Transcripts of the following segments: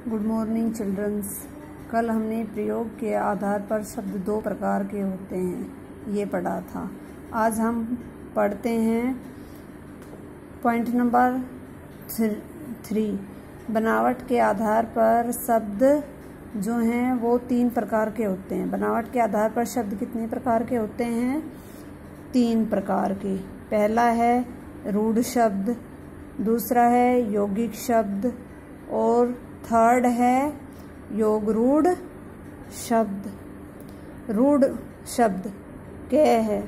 Good morning children's. कल हमने प्रयोग के आधार पर शब्द दो प्रकार के होते हैं ये पढ़ा था। आज हम पढ़ते हैं पॉइंट नंबर 3। बनावट के आधार पर शब्द जो हैं वो 3 प्रकार के होते हैं। बनावट के आधार पर शब्द कितने प्रकार के होते हैं? 3 प्रकार के। पहला है रूढ़ शब्द, दूसरा है यौगिक शब्द और थर्ड है योगरूढ़ शब्द। रूढ़ शब्द क्या है?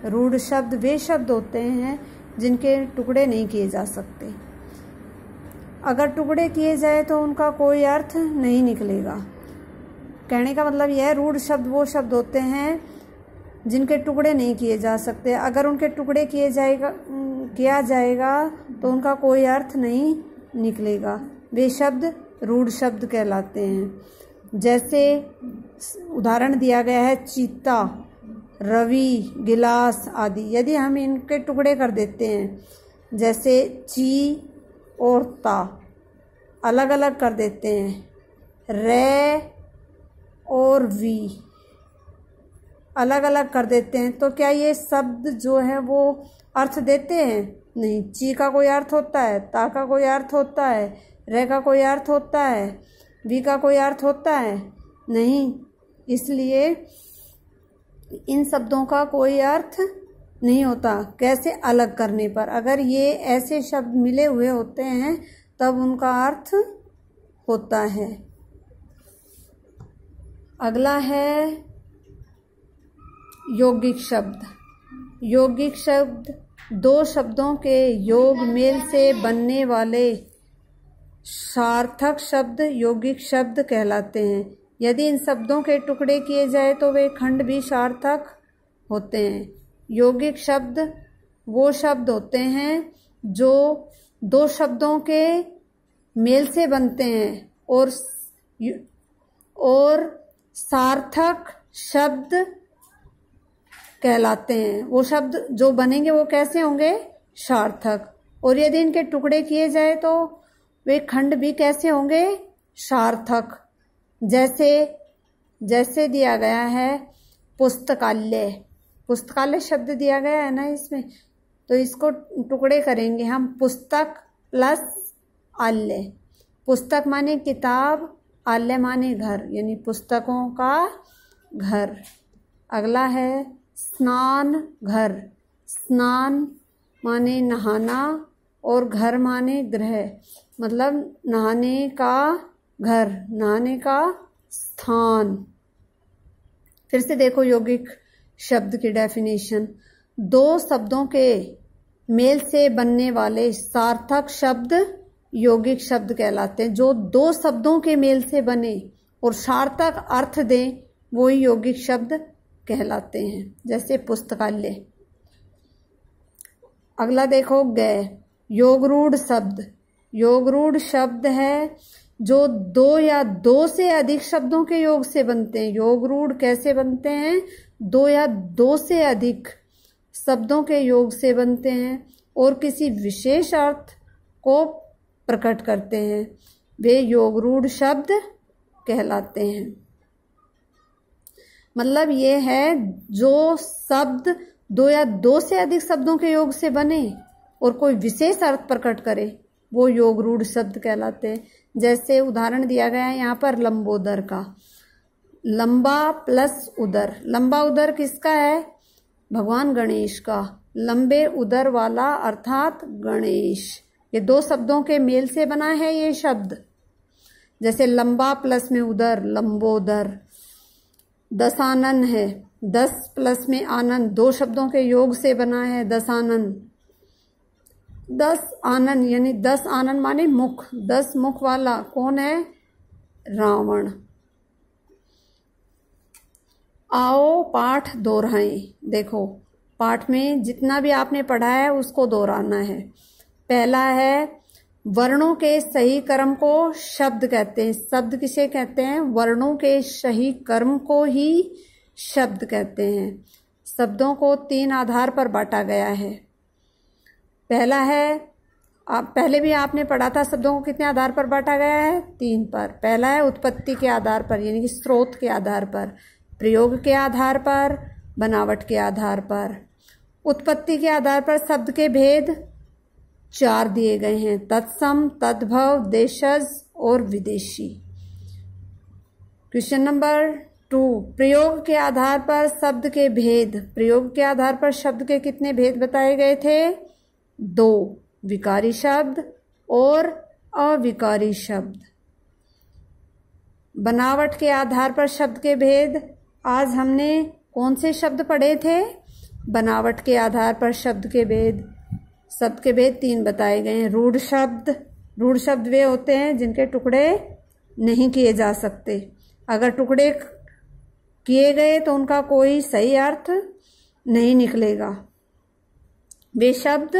रूढ़ शब्द वे शब्द होते हैं जिनके टुकड़े नहीं किए जा सकते। अगर टुकड़े किए जाए तो उनका कोई अर्थ नहीं निकलेगा। कहने का मतलब यह है, रूढ़ शब्द वो शब्द होते हैं जिनके टुकड़े नहीं किए जा सकते। अगर उनके टुकड़े किया जाएगा तो उनका कोई अर्थ नहीं निकलेगा। वे शब्द रूढ़ शब्द कहलाते हैं। जैसे उदाहरण दिया गया है चीता, रवि, गिलास आदि। यदि हम इनके टुकड़े कर देते हैं, जैसे ची और ता अलग अलग कर देते हैं, रे और वी अलग अलग कर देते हैं, तो क्या ये शब्द जो है वो अर्थ देते हैं? नहीं। ची का कोई अर्थ होता है, ता का कोई अर्थ होता है, रे का कोई अर्थ होता है, वी का कोई अर्थ होता है? नहीं। इसलिए इन शब्दों का कोई अर्थ नहीं होता। कैसे? अलग करने पर। अगर ये ऐसे शब्द मिले हुए होते हैं तब उनका अर्थ होता है। अगला है यौगिक शब्द। यौगिक शब्द दो शब्दों के योग मेल से बनने वाले सार्थक शब्द यौगिक शब्द कहलाते हैं। यदि इन शब्दों के टुकड़े किए जाए तो वे खंड भी सार्थक होते हैं। यौगिक शब्द वो शब्द होते हैं जो दो शब्दों के मेल से बनते हैं और सार्थक शब्द कहलाते हैं। वो शब्द जो बनेंगे वो कैसे होंगे? सार्थक। और यदि इनके टुकड़े किए जाए तो वे खंड भी कैसे होंगे? सार्थक। जैसे दिया गया है पुस्तकालय। पुस्तकालय शब्द दिया गया है ना इसमें, तो इसको टुकड़े करेंगे हम। पुस्तक प्लस आलय। पुस्तक माने किताब, आलय माने घर, यानी पुस्तकों का घर। अगला है स्नान घर। स्नान माने नहाना और घर माने गृह, मतलब नहाने का घर, नहाने का स्थान। फिर से देखो यौगिक शब्द की डेफिनेशन। दो शब्दों के मेल से बनने वाले सार्थक शब्द यौगिक शब्द कहलाते हैं। जो दो शब्दों के मेल से बने और सार्थक अर्थ दें वो ही यौगिक शब्द कहलाते हैं। जैसे पुस्तकालय। अगला देखो गय। योगरूढ़ शब्द। योगरूढ़ शब्द है जो दो या दो से अधिक शब्दों के योग से बनते हैं। योगरूढ़ कैसे बनते हैं? दो या दो से अधिक शब्दों के योग से बनते हैं और किसी विशेष अर्थ को प्रकट करते हैं। वे योगरूढ़ शब्द कहलाते हैं। मतलब ये है जो शब्द दो या दो से अधिक शब्दों के योग से बने और कोई विशेष अर्थ प्रकट करे वो योगरूढ़ शब्द कहलाते हैं। जैसे उदाहरण दिया गया है यहाँ पर लंबोदर का। लंबा प्लस उदर। लंबा उदर किसका है? भगवान गणेश का। लंबे उदर वाला अर्थात गणेश। ये दो शब्दों के मेल से बना है ये शब्द। जैसे लंबा प्लस में उदर, लंबोदर। दशानन है। 10 प्लस में आनंद, दो शब्दों के योग से बना है दशानन। 10 आनन यानी 10 आनन माने मुख। 10 मुख वाला कौन है? रावण। आओ पाठ दोहराएं। देखो पाठ में जितना भी आपने पढ़ा है उसको दोहराना है। पहला है वर्णों के सही क्रम को शब्द कहते हैं। शब्द किसे कहते हैं? वर्णों के सही क्रम को ही शब्द कहते हैं। शब्दों को 3 आधार पर बांटा गया है। पहला है आप पहले भी आपने पढ़ा था शब्दों को कितने आधार पर बांटा गया है, 3 पर। पहला है उत्पत्ति के आधार पर यानी कि स्रोत के आधार पर, प्रयोग के आधार पर, बनावट के आधार पर। उत्पत्ति के आधार पर शब्द के भेद 4 दिए गए हैं, तत्सम, तद्भव, देशज और विदेशी। क्वेश्चन नंबर 2, प्रयोग के आधार पर शब्द के भेद। प्रयोग के आधार पर शब्द के कितने भेद बताए गए थे, 2, विकारी शब्द और अविकारी शब्द। बनावट के आधार पर शब्द के भेद, आज हमने कौन से शब्द पढ़े थे, बनावट के आधार पर शब्द के भेद। शब्द के भेद 3 बताए गए हैं। रूढ़ शब्द, रूढ़ शब्द वे होते हैं जिनके टुकड़े नहीं किए जा सकते। अगर टुकड़े किए गए तो उनका कोई सही अर्थ नहीं निकलेगा, वे शब्द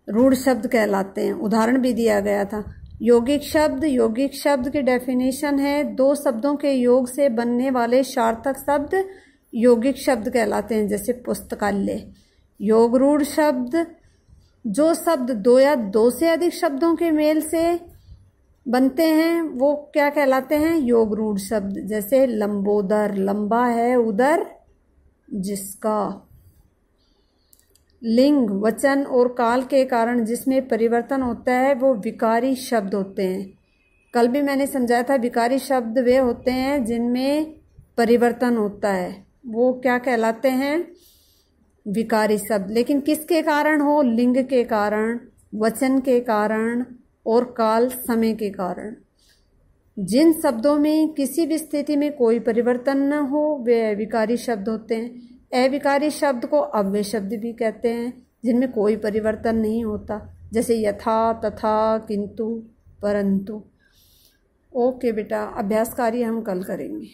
रूढ़ शब्द कहलाते हैं। उदाहरण भी दिया गया था। यौगिक शब्द, यौगिक शब्द की डेफिनेशन है 2 शब्दों के योग से बनने वाले सार्थक शब्द यौगिक शब्द कहलाते हैं, जैसे पुस्तकालय। योग रूढ़ शब्द, जो शब्द 2 या 2 से अधिक शब्दों के मेल से बनते हैं वो क्या कहलाते हैं, योग रूढ़ शब्द, जैसे लंबोदर, लंबा है उदर जिसका। लिंग, वचन और काल के कारण जिसमें परिवर्तन होता है वो विकारी शब्द होते हैं। कल भी मैंने समझाया था, विकारी शब्द वे होते हैं जिनमें परिवर्तन होता है, वो क्या कहलाते हैं, विकारी शब्द। लेकिन किसके कारण हो, लिंग के कारण, वचन के कारण और काल समय के कारण। जिन शब्दों में किसी भी स्थिति में कोई परिवर्तन न हो वे अविकारी शब्द होते हैं। अविकारी शब्द को अव्यय शब्द भी कहते हैं, जिनमें कोई परिवर्तन नहीं होता, जैसे यथा, तथा, किंतु, परंतु। ओके बेटा, अभ्यास कार्य हम कल करेंगे।